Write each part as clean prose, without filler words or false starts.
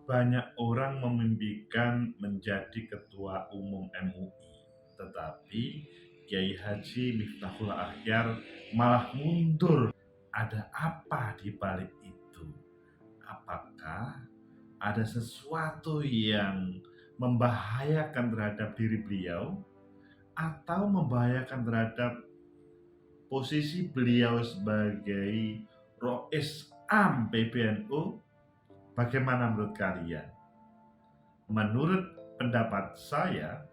Banyak orang memimpikan menjadi ketua umum MUI, tetapi Kiai Haji Miftahul Akhyar malah mundur. Ada apa di balik itu? Apakah ada sesuatu yang membahayakan terhadap diri beliau atau membahayakan terhadap posisi beliau sebagai Rois Am PBNU? Bagaimana menurut kalian? Menurut pendapat saya,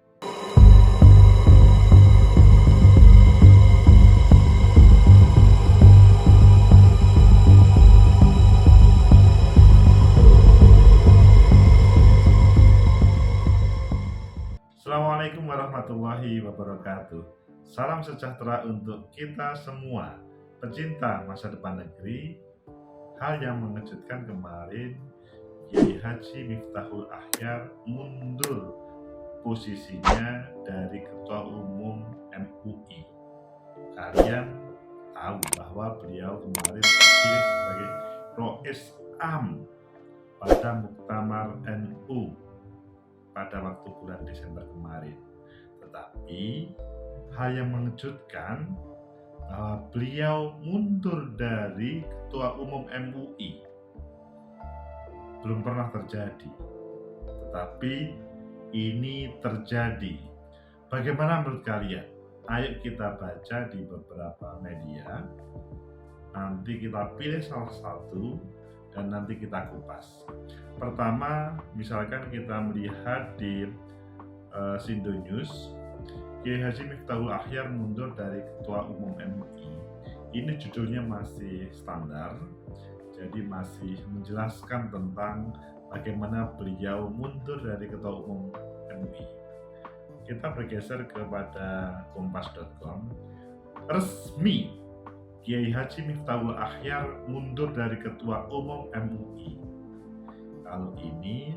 Assalamualaikum warahmatullahi wabarakatuh. Salam sejahtera untuk kita semua, pecinta masa depan negeri. Hal yang mengejutkan kemarin, Kiai Haji Miftahul Akhyar mundur posisinya dari Ketua Umum MUI. Kalian tahu bahwa beliau kemarin terpilih sebagai Rois Am pada Muktamar NU pada waktu bulan Desember kemarin. Tetapi hal yang mengejutkan bahwa beliau mundur dari Ketua Umum MUI. Belum pernah terjadi. Tetapi ini terjadi. Bagaimana menurut kalian? Ayo kita baca di beberapa media. Nanti kita pilih salah satu dan nanti kita kupas. Pertama, misalkan kita melihat di Sindo News, Kiai Haji Miftahul Akhyar mundur dari Ketua Umum MUI. Ini judulnya masih standar, jadi masih menjelaskan tentang bagaimana beliau mundur dari Ketua Umum MUI. Kita bergeser kepada kompas.com. Resmi, Kiai Haji Miftahul Akhyar mundur dari Ketua Umum MUI. Kalau ini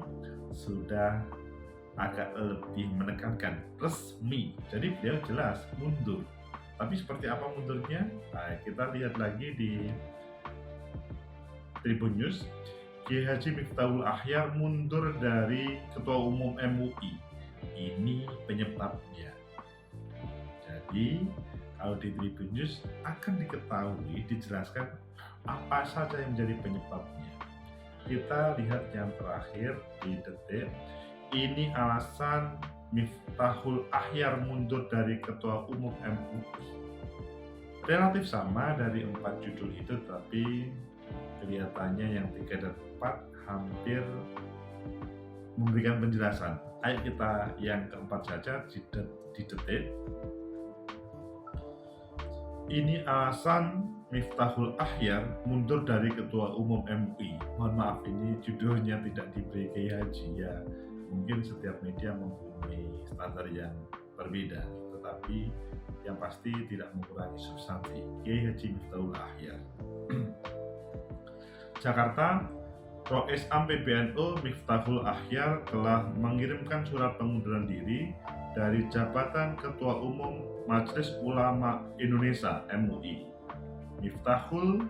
sudah agak lebih menekankan resmi, jadi beliau jelas mundur. Tapi seperti apa mundurnya? Nah, kita lihat lagi di Tribun News. Kiai Haji Miftahul Akhyar mundur dari Ketua Umum MUI. Ini penyebabnya. Jadi kalau di Tribun News akan diketahui, dijelaskan apa saja yang menjadi penyebabnya. Kita lihat yang terakhir di Detik. Ini alasan Miftahul Akhyar mundur dari Ketua Umum MUI. Relatif sama dari 4 judul itu, tapi kelihatannya yang 3 dan 4 hampir memberikan penjelasan. Ayo kita yang keempat saja di Detik. Ini alasan Miftahul Akhyar mundur dari Ketua Umum MUI. Mohon maaf, ini judulnya tidak diberi Kiai Haji ya. Mungkin setiap media mempunyai standar yang berbeda, tetapi yang pasti tidak mengurangi substansi. Kiai Haji Miftahul Akhyar. Jakarta, Rois Am PBNU Miftahul Akhyar telah mengirimkan surat pengunduran diri dari jabatan Ketua Umum Majelis Ulama Indonesia MUI. Miftahul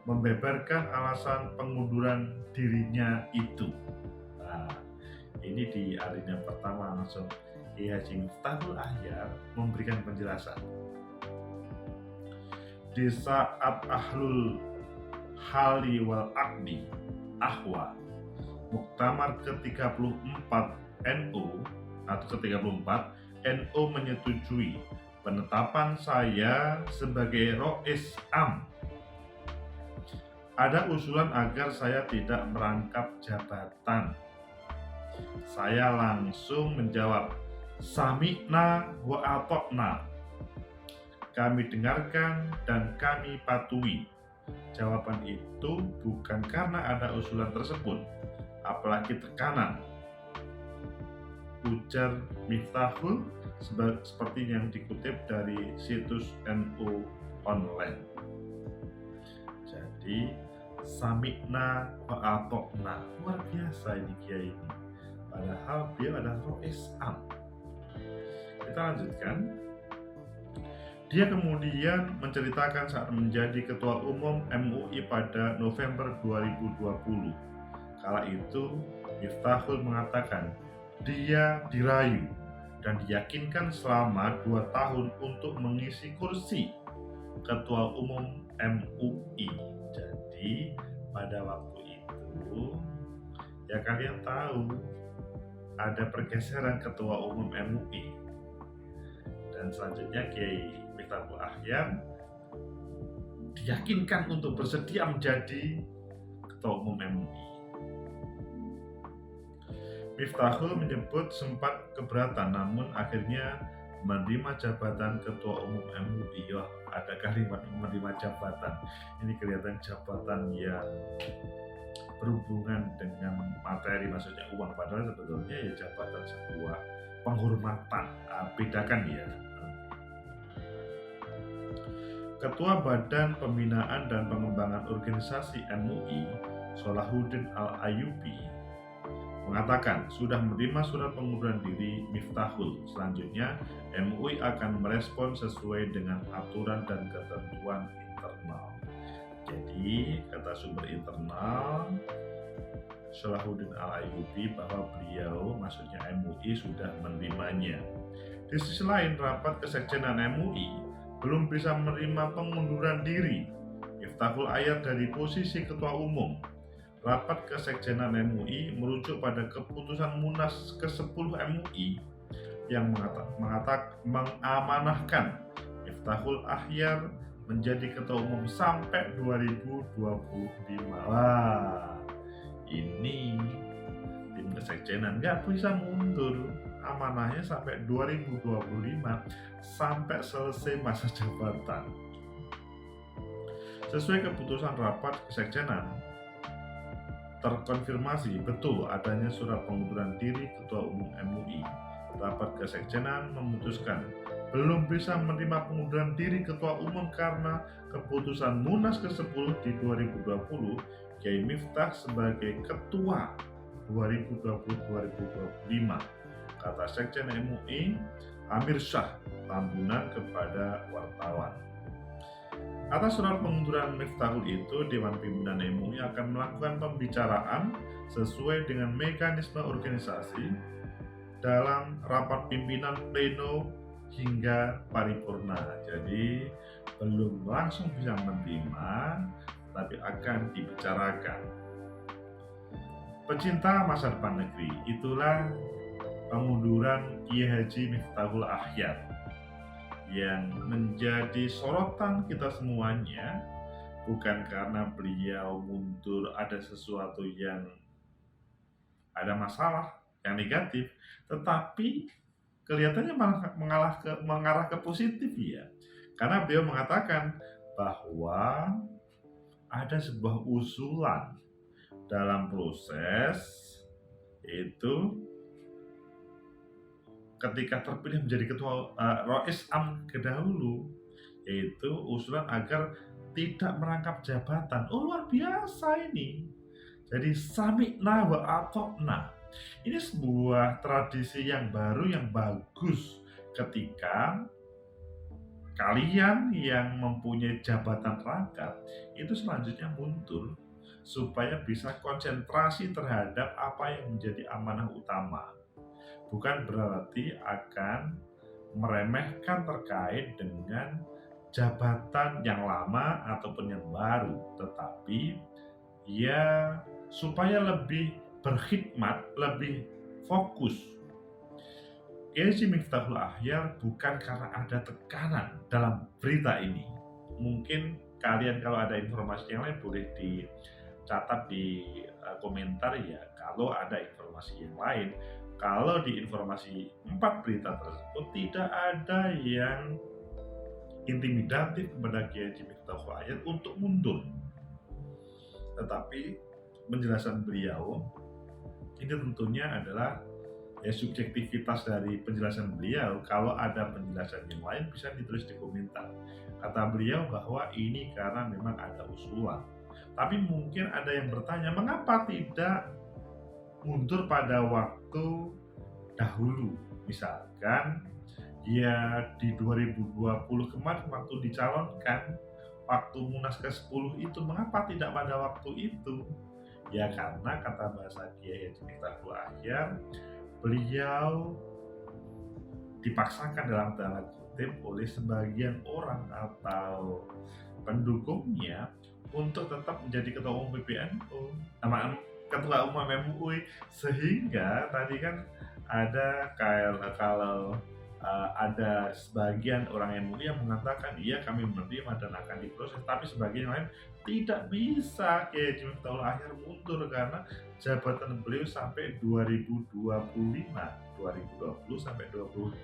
membeberkan alasan pengunduran dirinya itu. Nah, ini di alinea pertama langsung Kiai Haji Miftahul Akhyar memberikan penjelasan. Di saat Ahlul Hali wal Aqdi Ahwa Muktamar ke-34 NU atau ke-34, NU menyetujui penetapan saya sebagai Rois Am. Ada usulan agar saya tidak merangkap jabatan. Saya langsung menjawab, Sami'na wa atokna. Kami dengarkan dan kami patuhi. Jawaban itu bukan karena ada usulan tersebut, apalagi tekanan, ujar Miftahul seperti yang dikutip dari situs NU Online. Jadi Sami'na wa atokna, luar biasa ini Kiai ini. Padahal beliau adalah Rois Am. Kita lanjutkan. Dia kemudian menceritakan saat menjadi Ketua Umum MUI pada November 2020. Kala itu Miftahul mengatakan dia dirayu dan diyakinkan selama 2 tahun untuk mengisi kursi Ketua Umum MUI. Jadi pada waktu itu ya kalian tahu ada pergeseran Ketua Umum MUI dan selanjutnya Kiai Miftahul Ahyar diyakinkan untuk bersedia menjadi Ketua Umum MUI. Miftahul menyebut sempat keberatan namun akhirnya menerima jabatan Ketua Umum MUI. Wah, ada kalimat menerima jabatan. Ini kelihatan jabatan yang berhubungan dengan materi, maksudnya uang, padahal sebetulnya ya jabatan sebuah penghormatan. Bedakan ya. Ketua Badan Pembinaan dan Pengembangan Organisasi MUI, Salahuddin Al-Ayyubi, mengatakan sudah menerima surat pengunduran diri Miftahul. Selanjutnya, MUI akan merespon sesuai dengan aturan dan ketentuan internal. Jadi, kata sumber internal Salahuddin Al-Ayyubi bahwa beliau, maksudnya MUI, sudah menerimanya. Di sisi lain, rapat kesekjenan MUI belum bisa menerima pengunduran diri Miftahul Ahyar dari posisi Ketua Umum. Rapat kesekjenan MUI merujuk pada keputusan Munas ke-10 MUI yang mengamanahkan Miftahul Ahyar menjadi Ketua Umum sampai 2025. Wah, ini tim kesekjenan nggak bisa mundur, amanahnya sampai 2025, sampai selesai masa jabatan. Sesuai keputusan rapat kesekjenan, terkonfirmasi betul adanya surat pengunduran diri Ketua Umum MUI. Rapat kesekjenan memutuskan belum bisa menerima pengunduran diri Ketua Umum karena keputusan Munas ke-10 di 2020 Kiai Miftah sebagai Ketua 2020-2025, kata Sekjen MUI Amir Syah Tambunan kepada wartawan. Atas surat pengunduran Miftahul itu, Dewan Pimpinan MUI akan melakukan pembicaraan sesuai dengan mekanisme organisasi dalam rapat pimpinan pleno hingga paripurna. Jadi belum langsung bisa menerima, tapi akan dibicarakan. Pecinta masa depan negeri, itulah pengunduran Kiai Haji Miftahul Ahyar yang menjadi sorotan kita semuanya, bukan karena beliau mundur ada sesuatu yang ada masalah yang negatif, tetapi kelihatannya malah mengarah ke positif ya, karena beliau mengatakan bahwa ada sebuah usulan dalam proses itu ketika terpilih menjadi ketua Rois Am kedahulu, yaitu usulan agar tidak merangkap jabatan. Oh, luar biasa ini. Jadi sami'na wa ata'na. Ini sebuah tradisi yang baru, yang bagus ketika kalian yang mempunyai jabatan rangkap itu selanjutnya mundur supaya bisa konsentrasi terhadap apa yang menjadi amanah utama. Bukan berarti akan meremehkan terkait dengan jabatan yang lama ataupun yang baru, tetapi ya supaya lebih berkhidmat, lebih fokus. Kiai Miftahul Ahyar bukan karena ada tekanan dalam berita ini. Mungkin kalian kalau ada informasi yang lain boleh dicatat di komentar ya, kalau ada informasi yang lain. Kalau di informasi 4 berita tersebut tidak ada yang intimidatif kepada Kiai Miftahul Ahyar untuk mundur, tetapi penjelasan beliau ini tentunya adalah ya subjektivitas dari penjelasan beliau. Kalau ada penjelasan yang lain bisa ditulis di komentar. Kata beliau bahwa ini karena memang ada usulan, tapi mungkin ada yang bertanya mengapa tidak mundur pada waktu dahulu, misalkan ya di 2020 kemarin waktu dicalonkan, waktu Munas ke-10 itu, mengapa tidak pada waktu itu? Ya karena kata bahasa Kiai Haji Miftahul Ahyar, beliau dipaksakan dalam tanda kutip oleh sebagian orang atau pendukungnya untuk tetap menjadi ketua umum PBNU, ketua umum MUI, sehingga tadi kan ada kalau ada sebagian orang MUI yang mengatakan iya kami menerima dan akan diproses, tapi sebagian lain tidak bisa Kiai Haji Miftahul Ahyar mundur karena jabatan beliau sampai 2020 sampai 2025.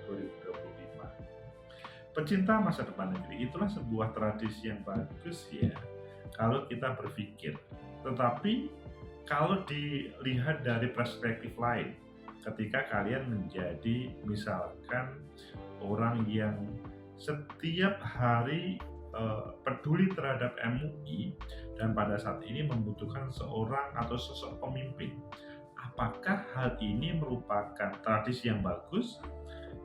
Pecinta masa depan negeri, itulah sebuah tradisi yang bagus ya kalau kita berpikir. Tetapi kalau dilihat dari perspektif lain, ketika kalian menjadi misalkan orang yang setiap hari peduli terhadap MUI dan pada saat ini membutuhkan seorang atau sosok pemimpin, apakah hal ini merupakan tradisi yang bagus?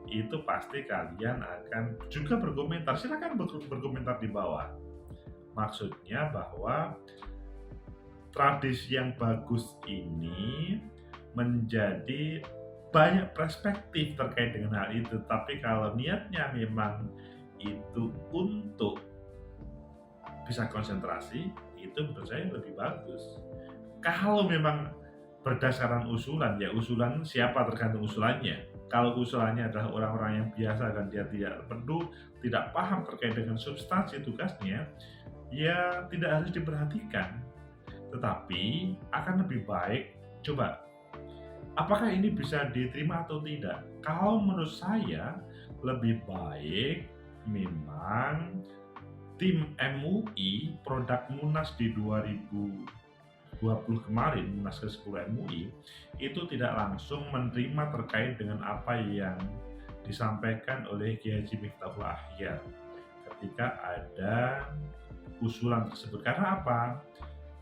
Itu pasti kalian akan juga berkomentar. Silakan berkomentar di bawah. Maksudnya bahwa tradisi yang bagus ini menjadi banyak perspektif terkait dengan hal itu. Tapi kalau niatnya memang itu untuk bisa konsentrasi, itu menurut saya lebih bagus. Kalau memang berdasarkan usulan, ya usulan siapa tergantung usulannya. Kalau usulannya adalah orang-orang yang biasa dan dia tidak perlu, tidak paham terkait dengan substansi tugasnya, ya tidak harus diperhatikan. Tetapi akan lebih baik, coba, apakah ini bisa diterima atau tidak? Kalau menurut saya, lebih baik memang tim MUI, produk Munas di 2020 kemarin, Munas ke-10 MUI, itu tidak langsung menerima terkait dengan apa yang disampaikan oleh Kiai Haji Miftahul Ahyar ketika ada usulan tersebut. Karena apa?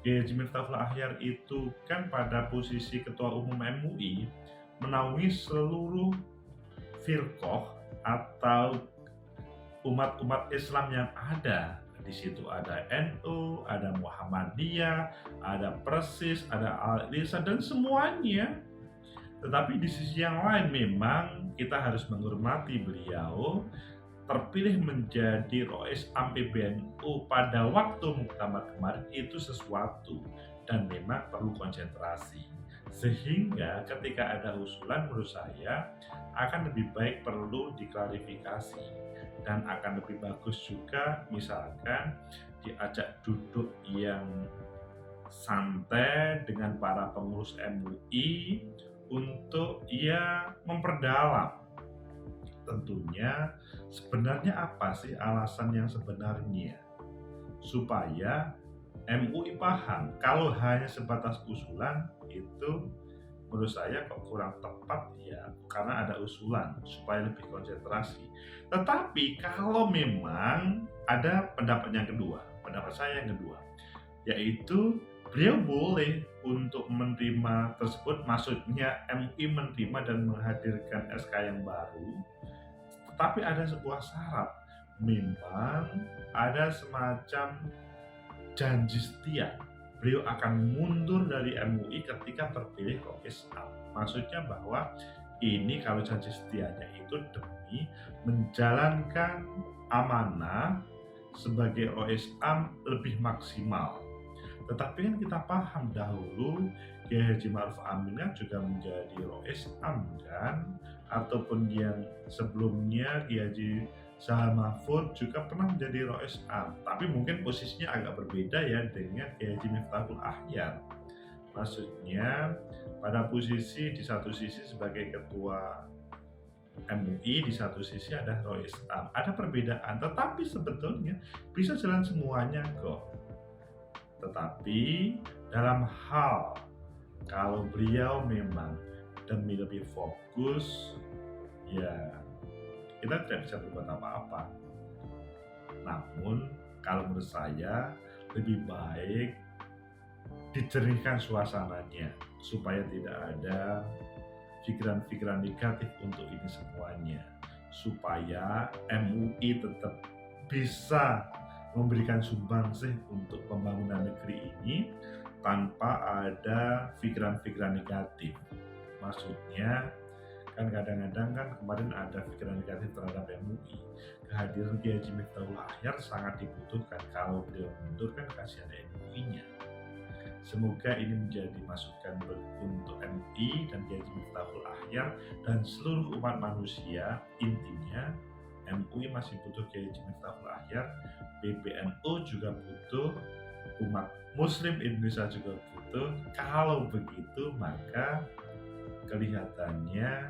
Kiai Haji Miftahul Ahyar itu kan pada posisi Ketua Umum MUI menaungi seluruh firqoh atau umat-umat Islam yang ada. Di situ ada NU, ada Muhammadiyah, ada Persis, ada Al-Ikhlas dan semuanya. Tetapi di sisi yang lain memang kita harus menghormati beliau terpilih menjadi Rois Am PBNU pada waktu muktamar kemarin itu sesuatu dan memang perlu konsentrasi. Sehingga ketika ada usulan menurut saya akan lebih baik perlu diklarifikasi dan akan lebih bagus juga misalkan diajak duduk yang santai dengan para pengurus MUI untuk memperdalam tentunya sebenarnya apa sih alasan yang sebenarnya supaya MUI paham. Kalau hanya sebatas usulan itu menurut saya kok kurang tepat ya, karena ada usulan supaya lebih konsentrasi. Tetapi kalau memang ada pendapat saya yang kedua, yaitu beliau boleh untuk menerima tersebut, maksudnya MUI menerima dan menghadirkan SK yang baru, tetapi ada sebuah syarat, memang ada semacam janji setia. Beliau akan mundur dari MUI ketika terpilih Rois Am. Maksudnya bahwa ini kalau janji setianya itu demi menjalankan amanah sebagai Rois Am lebih maksimal. Tetapi kan kita paham dahulu Kiai Haji Ma'ruf Amin kan juga menjadi Rois Am kan, ataupun yang sebelumnya Kiai Haji Sahal Mahfud juga pernah menjadi Rois Am, tapi mungkin posisinya agak berbeda ya dengan Kiai Haji Miftahul Ahyar. Maksudnya pada posisi di satu sisi sebagai ketua MUI, di satu sisi ada Rois Am. Ada perbedaan, tetapi sebetulnya bisa jalan semuanya kok. Tetapi dalam hal kalau beliau memang demi lebih fokus, ya kita tidak bisa berbuat apa-apa. Namun kalau menurut saya lebih baik dijernihkan suasananya supaya tidak ada pikiran-pikiran negatif untuk ini semuanya, supaya MUI tetap bisa memberikan sumbangsih untuk pembangunan negeri ini tanpa ada pikiran-pikiran negatif. Maksudnya kan kadang-kadang kan kemarin ada pikiran negatif terhadap MUI. Kehadiran Kiai Haji Miftahul Akhyar sangat dibutuhkan. Kalau beliau mundur kan kasih ada MUI-nya. Semoga ini menjadi masukan untuk MUI dan Kiai Haji Miftahul Akhyar dan seluruh umat manusia. Intinya MUI masih butuh Kiai Haji Miftahul Akhyar, PBNU juga butuh, umat Muslim Indonesia juga butuh. Kalau begitu maka kelihatannya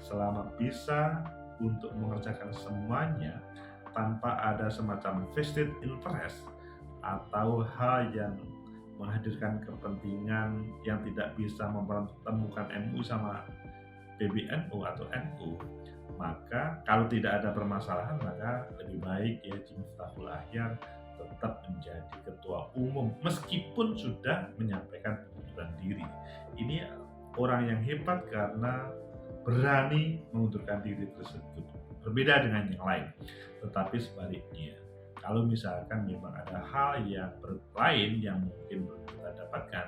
selama bisa untuk mengerjakan semuanya tanpa ada semacam vested interest atau hal yang menghadirkan kepentingan yang tidak bisa mempertemukan MUI sama PBNU atau NU, maka kalau tidak ada permasalahan maka lebih baik ya Haji Miftahul Akhyar tetap menjadi ketua umum meskipun sudah menyampaikan pengunduran diri. Ini orang yang hebat karena berani mengundurkan diri tersebut, berbeda dengan yang lain. Tetapi sebaliknya, kalau misalkan memang ada hal yang lain yang mungkin belum kita dapatkan,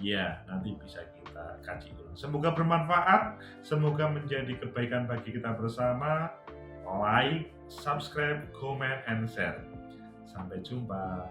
ya nanti bisa kita kaji ulang. Semoga bermanfaat, semoga menjadi kebaikan bagi kita bersama. Like, subscribe, comment, and share. Sampai jumpa.